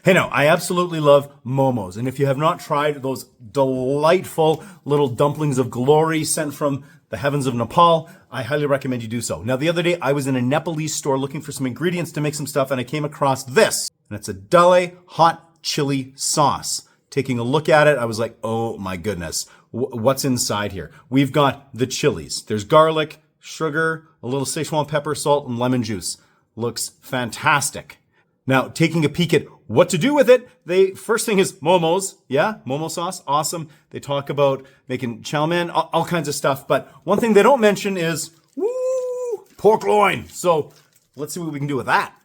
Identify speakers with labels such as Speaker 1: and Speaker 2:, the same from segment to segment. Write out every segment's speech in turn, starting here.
Speaker 1: Hey, now, I absolutely love momos. And if you have not tried those delightful little dumplings of glory sent from the heavens of Nepal, I highly recommend you do so. Now, the other day, I was in a Nepalese store looking for some ingredients to make some stuff, and I came across this. And it's a Dalle hot chili sauce. Taking a look at it, I was like, oh my goodness, what's inside here? We've got the chilies. There's garlic, sugar, a little Szechuan pepper, salt, and lemon juice. Looks fantastic. Now, taking a peek at what to do with it, first thing is momos. Yeah, momo sauce, awesome. They talk about making chow mein, all kinds of stuff. But one thing they don't mention is, pork loin. So let's see what we can do with that.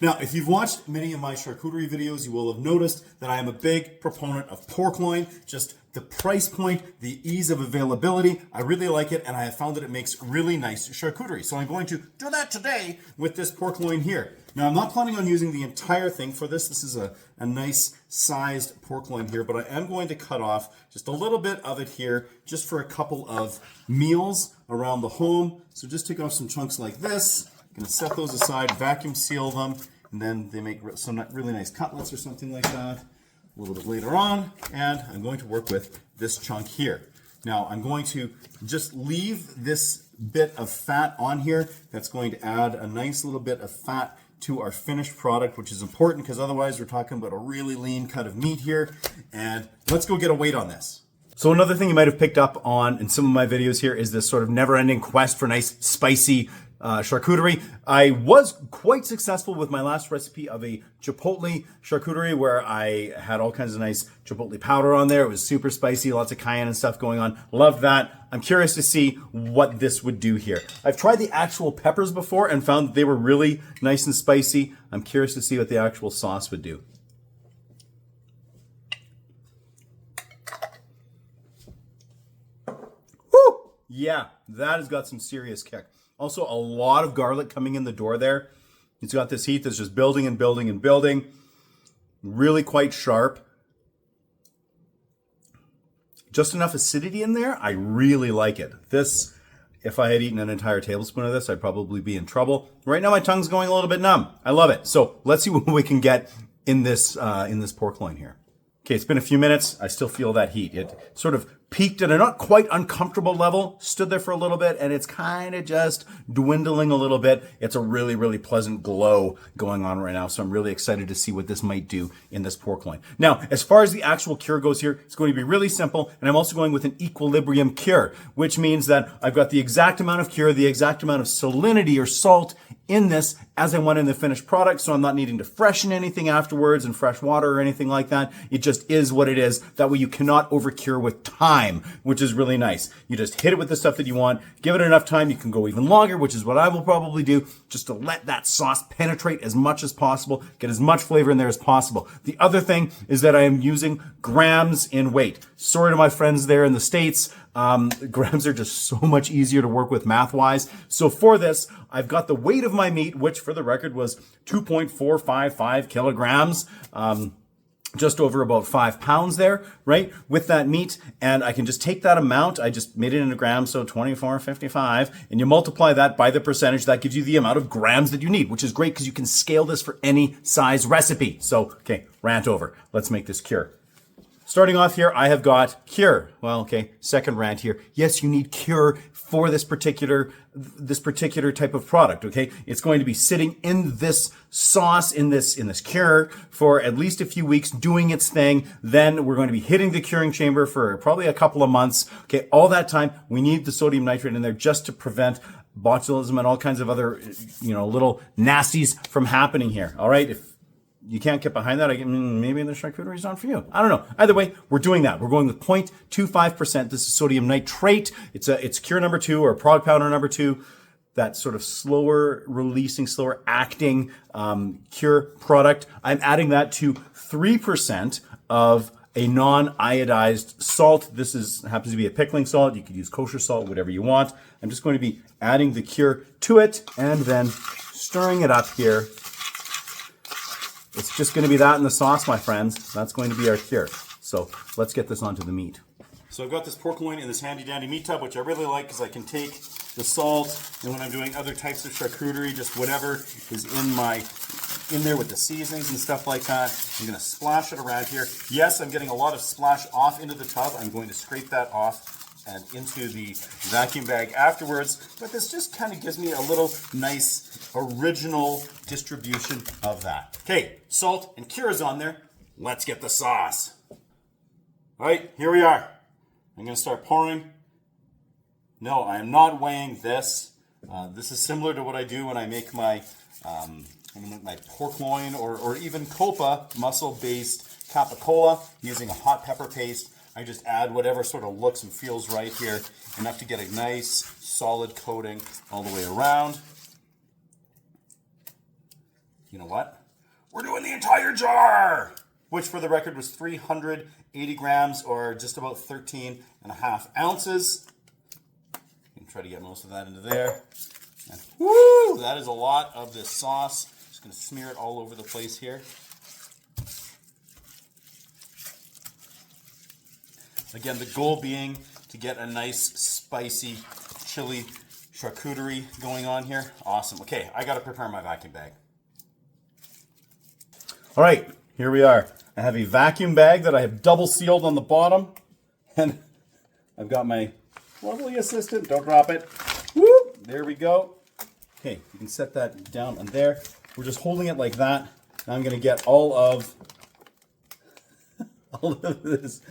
Speaker 1: Now, if you've watched many of my charcuterie videos, you will have noticed that I am a big proponent of pork loin. Just the price point, the ease of availability, I really like it, and I have found that it makes really nice charcuterie. So I'm going to do that today with this pork loin here. Now, I'm not planning on using the entire thing for this. This is a nice sized pork loin here, but I am going to cut off just a little bit of it here, just for a couple of meals around the home. So just take off some chunks like this. I'm going to set those aside, vacuum seal them, and then they make some really nice cutlets or something like that a little bit later on. And I'm going to work with this chunk here. Now, I'm going to just leave this bit of fat on here. That's going to add a nice little bit of fat to our finished product, which is important because otherwise we're talking about a really lean cut of meat here. And let's go get a weight on this. So another thing you might have picked up on in some of my videos here is this sort of never-ending quest for nice, spicy charcuterie. I was quite successful with my last recipe of a chipotle charcuterie where I had all kinds of nice chipotle powder on there. It was super spicy, lots of cayenne and stuff going on. Loved that. I'm curious to see what this would do here. I've tried the actual peppers before and found that they were really nice and spicy. I'm curious to see what the actual sauce would do. Woo! Yeah, that has got some serious kick. Also, a lot of garlic coming in the door there. It's got this heat that's just building and building and building. Really quite sharp. Just enough acidity in there. I really like it. This, if I had eaten an entire tablespoon of this, I'd probably be in trouble. Right now, my tongue's going a little bit numb. I love it. So let's see what we can get in this pork loin here. Okay, it's been a few minutes. I still feel that heat. It sort of peaked at a not quite uncomfortable level, stood there for a little bit, and it's kind of just dwindling a little bit. It's a really, really pleasant glow going on right now, so I'm really excited to see what this might do in this pork loin. Now, as far as the actual cure goes here, it's going to be really simple, and I'm also going with an equilibrium cure, which means that I've got the exact amount of cure, the exact amount of salinity or salt in this as I want in the finished product, so I'm not needing to freshen anything afterwards and fresh water or anything like that. It just is what it is. That way you cannot over-cure with time, which is really nice. You just hit it with the stuff that you want, give it enough time, you can go even longer, which is what I will probably do, just to let that sauce penetrate as much as possible, get as much flavor in there as possible. The other thing is that I am using grams in weight. Sorry to my friends there in the States, grams are just so much easier to work with math-wise. So for this, I've got the weight of my meat, which for the record was 2.455 kilograms. Just over about 5 pounds there, right, with that meat. And I can just take that amount. I just made it into grams, so 2455. And you multiply that by the percentage. That gives you the amount of grams that you need, which is great because you can scale this for any size recipe. So, okay, rant over. Let's make this cure. Starting off here, I have got cure. Well, okay, second rant here. Yes, you need cure for this particular type of product, okay? It's going to be sitting in this sauce, in this cure for at least a few weeks, doing its thing. Then we're going to be hitting the curing chamber for probably a couple of months. Okay, all that time, we need the sodium nitrate in there just to prevent botulism and all kinds of other, little nasties from happening here, all right? If you can't get behind that, maybe the charcuterie is not for you. I don't know. Either way, we're doing that. We're going with 0.25%. This is sodium nitrate. It's cure number 2 or prog powder number 2. That sort of slower releasing, slower acting cure product. I'm adding that to 3% of a non-iodized salt. This happens to be a pickling salt. You could use kosher salt, whatever you want. I'm just going to be adding the cure to it and then stirring it up here. It's just going to be that in the sauce, my friends. That's going to be our cure. So let's get this onto the meat. So I've got this pork loin in this handy dandy meat tub, which I really like because I can take the salt, and when I'm doing other types of charcuterie, just whatever is in my in there with the seasonings and stuff like that. I'm going to splash it around here. Yes, I'm getting a lot of splash off into the tub. I'm going to scrape that off and into the vacuum bag afterwards, but this just kind of gives me a little nice original distribution of that. Okay, salt and cure's on there. Let's get the sauce. All right, here we are. I'm going to start pouring. No, I am not weighing this. This is similar to what I do when I make my pork loin or even copa muscle-based capicola using a hot pepper paste. I just add whatever sort of looks and feels right here, enough to get a nice solid coating all the way around. You know what? We're doing the entire jar, which for the record was 380 grams or just about 13 and a half ounces. You can try to get most of that into there. And woo, that is a lot of this sauce. Just going to smear it all over the place here. Again, the goal being to get a nice spicy chili charcuterie going on here. Awesome. Okay, I got to prepare my vacuum bag. All right, here we are. I have a vacuum bag that I have double sealed on the bottom, and I've got my lovely assistant. Don't drop it. Woo! There we go. Okay, you can set that down on there. We're just holding it like that. Now I'm going to get all of this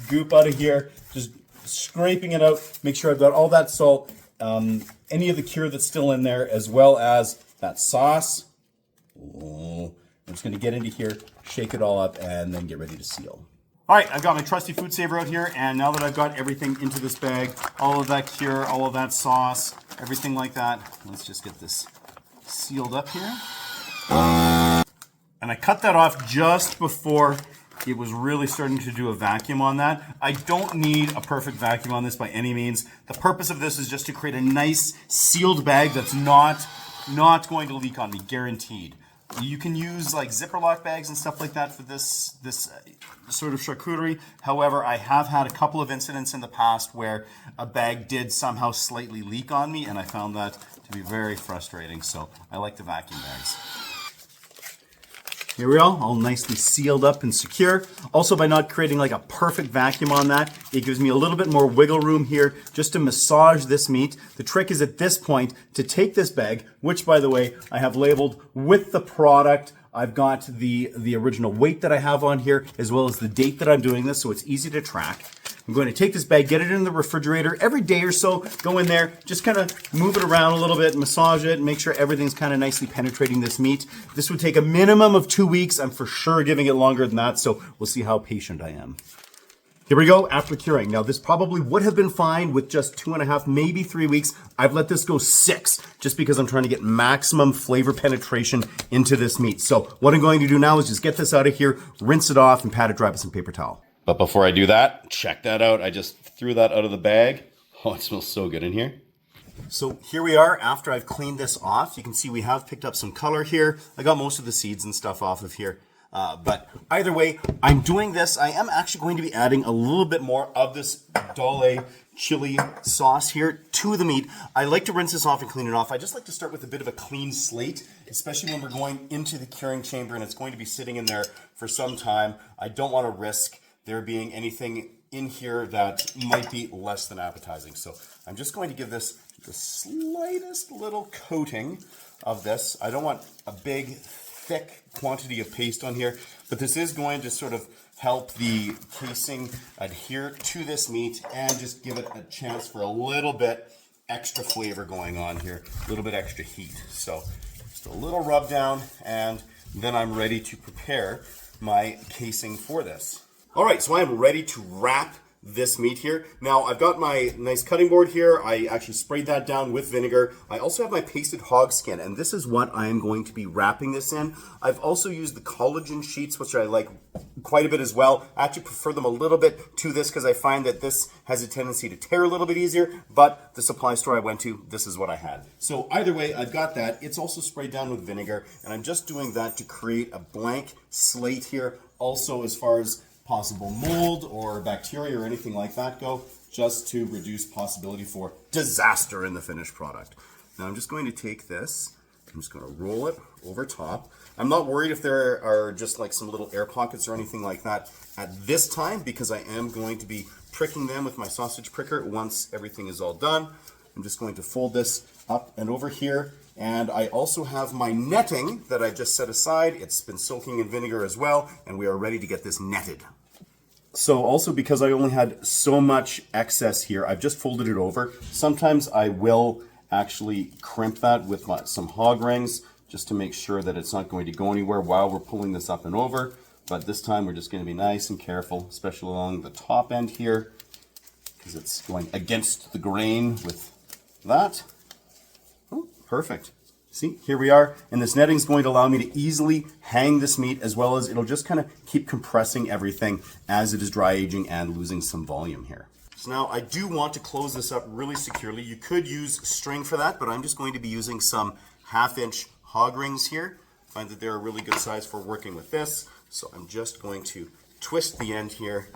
Speaker 1: goop out of here, just scraping it out, make sure I've got all that salt, any of the cure that's still in there, as well as that sauce. I'm just going to get into here, shake it all up, and then get ready to seal. All right, I've got my trusty food saver out here, and now that I've got everything into this bag, all of that cure, all of that sauce, everything like that, let's just get this sealed up here. And I cut that off just before it was really starting to do a vacuum on that. I don't need a perfect vacuum on this by any means. The purpose of this is just to create a nice sealed bag that's not going to leak on me, guaranteed. You can use like zipper lock bags and stuff like that for this sort of charcuterie. However, I have had a couple of incidents in the past where a bag did somehow slightly leak on me, and I found that to be very frustrating. So I like the vacuum bags. Here we are, all nicely sealed up and secure. Also, by not creating like a perfect vacuum on that, it gives me a little bit more wiggle room here just to massage this meat. The trick is at this point to take this bag, which by the way, I have labeled with the product. I've got the original weight that I have on here, as well as the date that I'm doing this, so it's easy to track. I'm going to take this bag, get it in the refrigerator every day or so, go in there, just kind of move it around a little bit, massage it, and make sure everything's kind of nicely penetrating this meat. This would take a minimum of 2 weeks. I'm for sure giving it longer than that, so we'll see how patient I am. Here we go, after curing. Now, this probably would have been fine with just 2.5, maybe 3 weeks. I've let this go 6, just because I'm trying to get maximum flavor penetration into this meat. So what I'm going to do now is just get this out of here, rinse it off, and pat it dry with some paper towel. But before I do that, check that out. I just threw that out of the bag. Oh, it smells so good in here. So here we are after I've cleaned this off. You can see we have picked up some color here. I got most of the seeds and stuff off of here. But either way, I'm doing this. I am actually going to be adding a little bit more of this Dalle chili sauce here to the meat. I like to rinse this off and clean it off. I just like to start with a bit of a clean slate, especially when we're going into the curing chamber and it's going to be sitting in there for some time. I don't want to risk there being anything in here that might be less than appetizing. So I'm just going to give this the slightest little coating of this. I don't want a big, thick quantity of paste on here, but this is going to sort of help the casing adhere to this meat and just give it a chance for a little bit extra flavor going on here, a little bit extra heat. So just a little rub down, and then I'm ready to prepare my casing for this. All right, so I am ready to wrap this meat here. Now, I've got my nice cutting board here. I actually sprayed that down with vinegar. I also have my pasted hog skin, and this is what I am going to be wrapping this in. I've also used the collagen sheets, which I like quite a bit as well. I actually prefer them a little bit to this because I find that this has a tendency to tear a little bit easier, but the supply store I went to, this is what I had. So either way, I've got that. It's also sprayed down with vinegar, and I'm just doing that to create a blank slate here. Also, as far as possible mold or bacteria or anything like that go, just to reduce possibility for disaster in the finished product. Now I'm just going to take this I'm just going to roll it over top. I'm not worried if there are just like some little air pockets or anything like that at this time, because I am going to be pricking them with my sausage pricker once everything is all done. I'm just going to fold this up and over here. And I also have my netting that I just set aside. It's been soaking in vinegar as well, and we are ready to get this netted. So also, because I only had so much excess here, I've just folded it over. Sometimes I will actually crimp that with some hog rings just to make sure that it's not going to go anywhere while we're pulling this up and over. But this time we're just going to be nice and careful, especially along the top end here, because it's going against the grain with that. Oh, perfect. See, here we are, and this netting is going to allow me to easily hang this meat, as well as it'll just kind of keep compressing everything as it is dry aging and losing some volume here. So now I do want to close this up really securely. You could use string for that, but I'm just going to be using some 1/2-inch hog rings here. I find that they're a really good size for working with this, so I'm just going to twist the end here.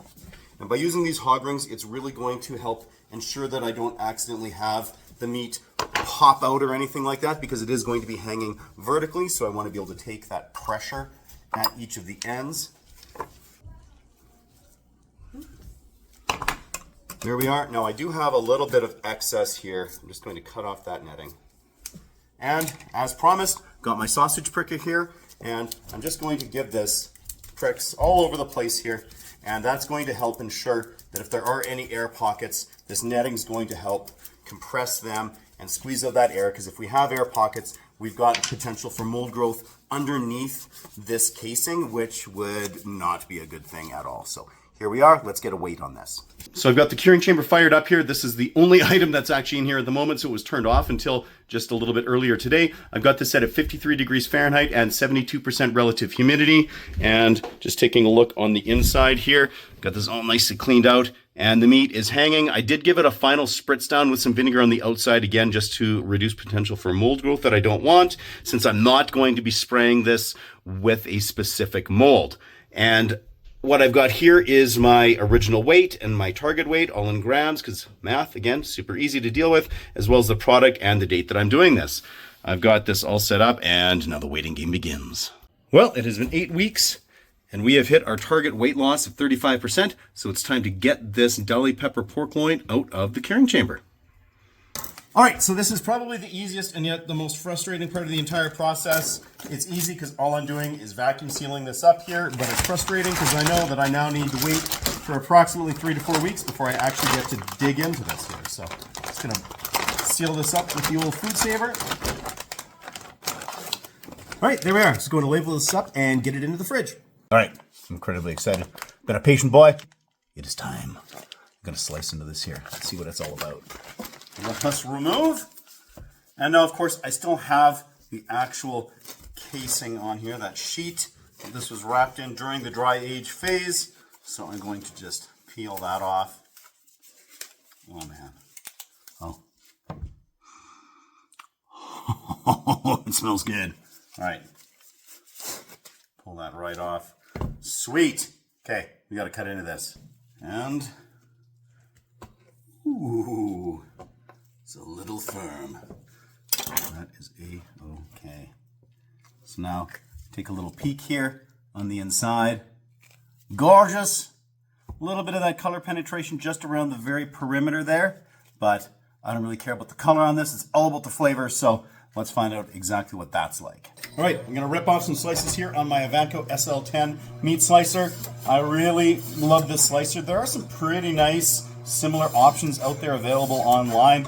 Speaker 1: And by using these hog rings, it's really going to help ensure that I don't accidentally have the meat pop out or anything like that, because it is going to be hanging vertically, so I want to be able to take that pressure at each of the ends. There we are. Now I do have a little bit of excess here. I'm just going to cut off that netting. And as promised, got my sausage pricker here, and I'm just going to give this pricks all over the place here, and that's going to help ensure that if there are any air pockets, this netting is going to help compress them and squeeze out that air, because if we have air pockets, we've got potential for mold growth underneath this casing, which would not be a good thing at all. So here we are. Let's get a weight on this. So I've got the curing chamber fired up here. This is the only item that's actually in here at the moment, so it was turned off until just a little bit earlier today. I've got this set at 53 degrees Fahrenheit and 72% relative humidity. And just taking a look on the inside here, got this all nicely cleaned out, and the meat is hanging. I did give it a final spritz down with some vinegar on the outside, again, just to reduce potential for mold growth that I don't want, since I'm not going to be spraying this with a specific mold. And what I've got here is my original weight and my target weight, all in grams, because math, again, super easy to deal with, as well as the product and the date that I'm doing this. I've got this all set up, and now the waiting game begins. Well, it has been 8 weeks, and we have hit our target weight loss of 35%, so it's time to get this Dalle pepper pork loin out of the curing chamber. All right, so this is probably the easiest and yet the most frustrating part of the entire process. It's easy because all I'm doing is vacuum sealing this up here, but it's frustrating because I know that I now need to wait for approximately 3 to 4 weeks before I actually get to dig into this here. So I'm just gonna seal this up with the old food saver. All right, there we are. Just going to label this up and get it into the fridge. All right, I'm incredibly excited. Been a patient boy. It is time. I'm gonna slice into this here. Let's see what it's all about. Let us remove. And now, of course, I still have the actual casing on here, that sheet that this was wrapped in during the dry age phase. So I'm going to just peel that off. Oh, man. Oh. It smells good. All right. Pull that right off. Sweet. Okay, we got to cut into this. And, ooh. It's a little firm. That is A-okay. So now take a little peek here on the inside. Gorgeous. A little bit of that color penetration just around the very perimeter there, but I don't really care about the color on this. It's all about the flavor, so let's find out exactly what that's like. All right, I'm gonna rip off some slices here on my Avanco SL10 meat slicer. I really love this slicer. There are some pretty nice similar options out there available online.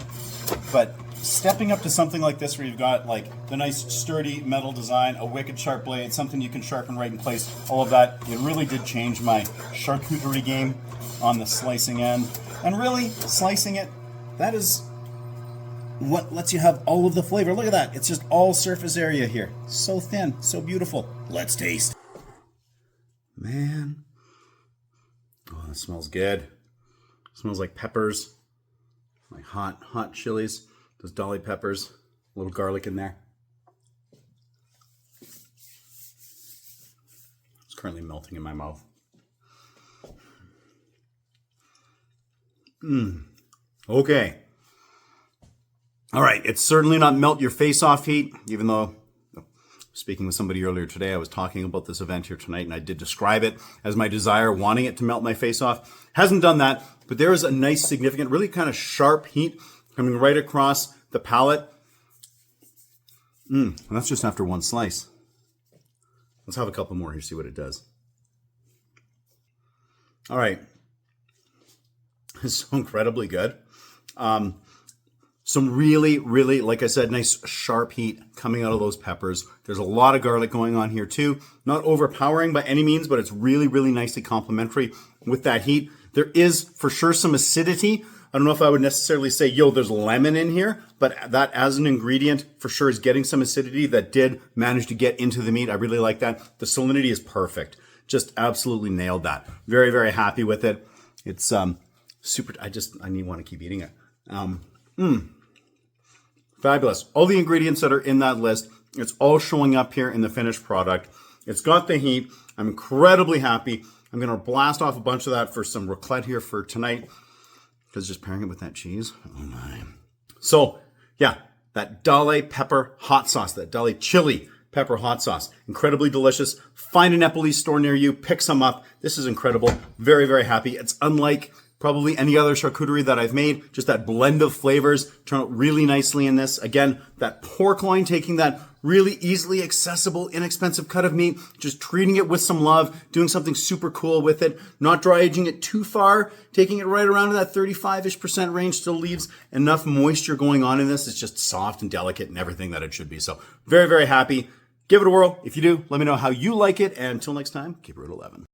Speaker 1: But stepping up to something like this where you've got like the nice sturdy metal design, a wicked sharp blade, something you can sharpen right in place, all of that, it really did change my charcuterie game on the slicing end. And really, slicing it, that is what lets you have all of the flavor. Look at that. It's just all surface area here. So thin, so beautiful. Let's taste. Man. Oh, that smells good. It smells like peppers. Like hot chilies, those Dalle peppers, a little garlic in there. It's currently melting in my mouth. Okay. All right, it's certainly not melt your face off heat, even though, speaking with somebody earlier today, I was talking about this event here tonight, and I did describe it as my desire, wanting it to melt my face off. Hasn't done that, but there is a nice, significant, really kind of sharp heat coming right across the palate. And that's just after one slice. Let's have a couple more here, see what it does. All right. It's so incredibly good. Some really, really, like I said, nice sharp heat coming out of those peppers. There's a lot of garlic going on here too. Not overpowering by any means, but it's really, really nicely complementary with that heat. There is for sure some acidity. I don't know if I would necessarily say, yo, there's lemon in here, but that as an ingredient for sure is getting some acidity that did manage to get into the meat. I really like that. The salinity is perfect. Just absolutely nailed that. Very, very happy with it. It's super, I want to keep eating it. Fabulous. All the ingredients that are in that list, it's all showing up here in the finished product. It's got the heat. I'm incredibly happy. I'm going to blast off a bunch of that for some raclette here for tonight, because just pairing it with that cheese, oh my. So yeah, that Dalle pepper hot sauce, that Dalle chili pepper hot sauce, incredibly delicious. Find an Nepalese store near you, pick some up. This is incredible. Very, very happy. It's unlike probably any other charcuterie that I've made. Just that blend of flavors turn out really nicely in this. Again, that pork loin, taking that really easily accessible, inexpensive cut of meat, just treating it with some love, doing something super cool with it, not dry aging it too far, taking it right around in that 35-ish% range, still leaves enough moisture going on in this. It's just soft and delicate and everything that it should be. So very, very happy. Give it a whirl. If you do, let me know how you like it. And until next time, keep it at 11.